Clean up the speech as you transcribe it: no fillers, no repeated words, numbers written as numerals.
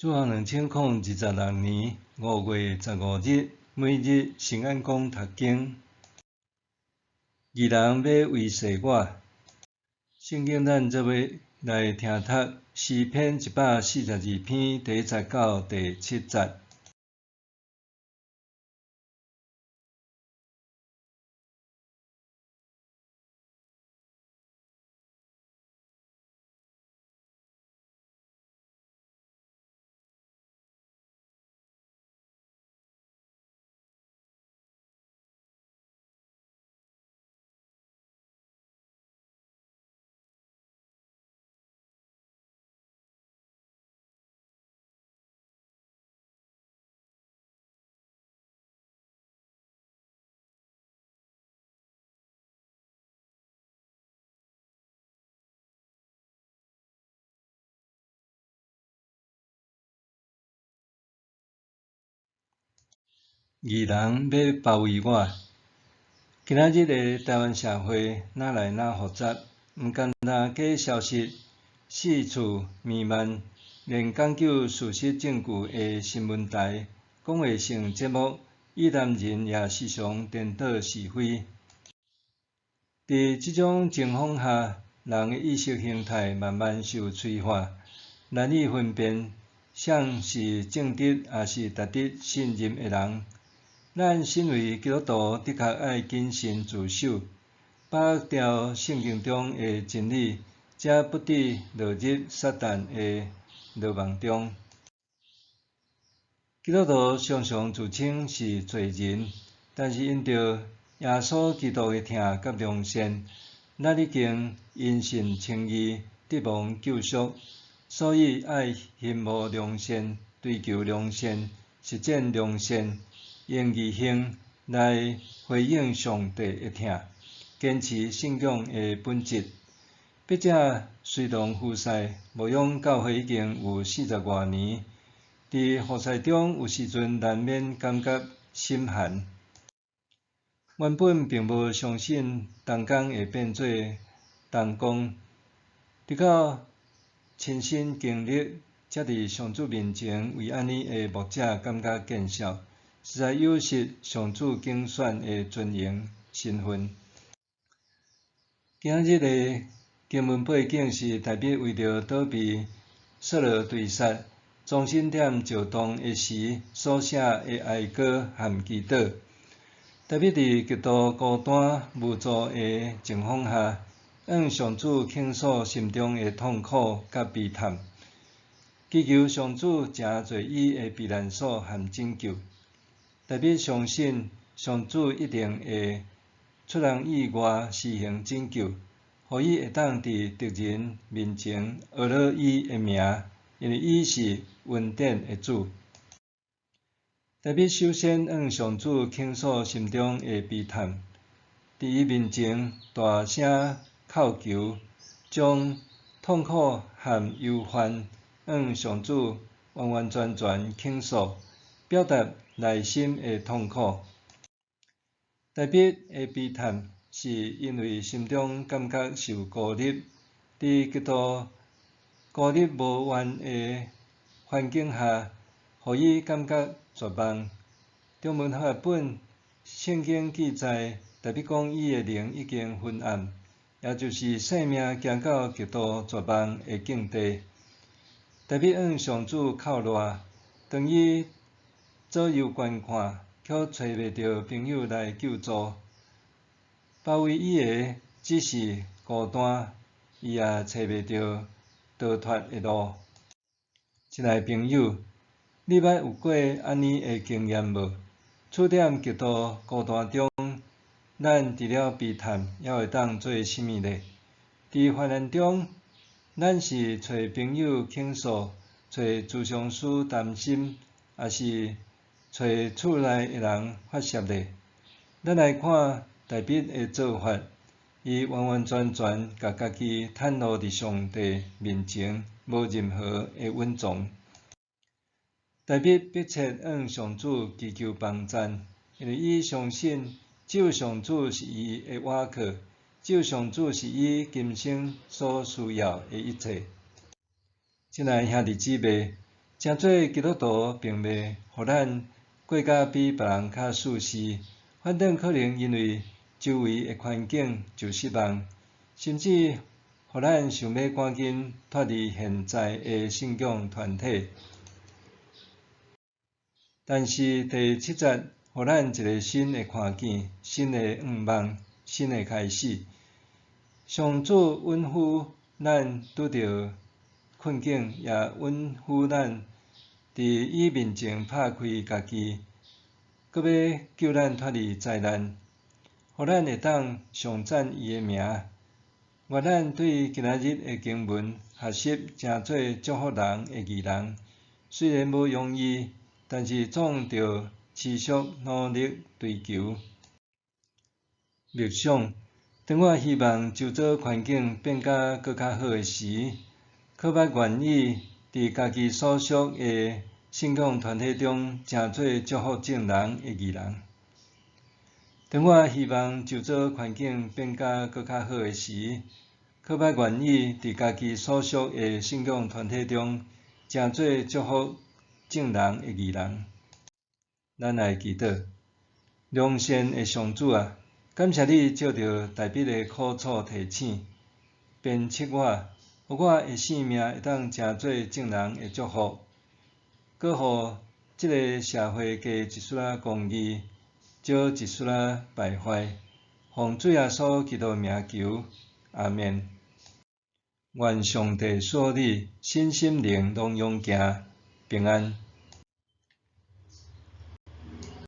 主行2026年5月15日，每日圣安宫读经。义人要为世我，圣经咱做要来听读诗篇142篇第19到第7节。义人要包围我。今仔日的台湾社会哪来哪复杂，毋简单假消息、四处弥漫，连讲究事实证据的新闻台、讲话性节目，意难人也时常颠倒是非。伫即种情况下，人的意识形态慢慢受催化，难以分辨谁是正直还是值得信任的人。咱身为基督徒，的确爱谨慎自守，把握住圣经中的真理，才不致落入撒旦的罗网中。基督徒常常自称是罪人，但是因着耶稣基督的疼甲良善，咱已经因信称义，得蒙救赎，所以爱恨慕良善，追求良善，实践良善。用义行来回应上帝的疼，坚持信仰的本质。笔者随同夫婿牧养教会已经有40多年，伫服侍中有时阵难免感觉心寒。原本并无相信同工会变做同工，直到亲身经历，才伫上主面前为安尼的牧者感觉见笑。实在有失上主竞选的尊荣身份。今日的经文背景是大卫为着躲避扫罗追杀，终身点石洞的时所写的哀歌和祈祷。大卫伫极度孤单无助的情况下，向上主倾诉心中的痛苦甲悲叹，祈求上主成做伊的避难所和拯救。大卫相信上主一定会出人意外施行拯救，互伊会当伫敌人面前学了伊的名，因为伊是恩典的主。大卫首先向上主倾诉心中的悲叹，伫伊面前大声叩求，将痛苦和忧患向上主完完全全倾诉，表达内心的痛苦。大卫的悲叹是因为心中感觉受孤立，伫极度孤立无援的环境下，互伊感觉绝望。中文译本圣经记载，大卫讲伊的灵已经昏暗，也就是生命行到极度绝望的境地。大卫向上主哭赖，当伊左右观看，却找袂到朋友来救助。包围伊的只是孤单，伊也找袂到逃脱的路。亲爱朋友，你捌有过安尼的经验无？处在极度孤单中，咱除了悲叹，还会当做甚物呢？伫患难中，咱是找朋友倾诉，找咨商师谈心，还是找厝内的人发泄呢？咱来看大卫的做法，伊完完全全甲家己袒露伫上帝面前，无任何的隐藏。大卫迫切向上主祈求帮赞，因为伊相信只有上主是伊的倚靠，只有上主是伊今生所需要的一切。亲爱兄弟姊妹，诚侪基督徒并袂互咱过甲比别人较舒适，反正可能因为周围的环境就失望，甚至互咱想要赶紧脱离现在的信仰团体。但是第7节互咱一个新的看见、新的愿望、新的开始。上主允许咱拄着困境，也允许咱伫伊面前拍开家己，搁要救咱脱离灾难，互咱会当上赞伊的名。愿咱对今仔日的经文学习，成做祝福人的义人。虽然无容易，但是总着持续努力追求。默想，当我希望周遭环境变甲搁较好的时，可捌愿意伫家己所属的信仰团体中，成做祝福众人的义人。当我希望周遭环境变甲搁较好的时，可捌愿意伫家己所属的信仰团体中，成做祝福众人的义人。咱来祈祷，良善的上主啊，感谢你照着大笔的苦楚提醒，鞭策我，互我的性命会当成做众人的祝福，搁互这个社会加一丝仔公义，少一丝仔败坏。奉主耶稣基督名求，阿们。愿上帝赐你身心灵拢勇行平安。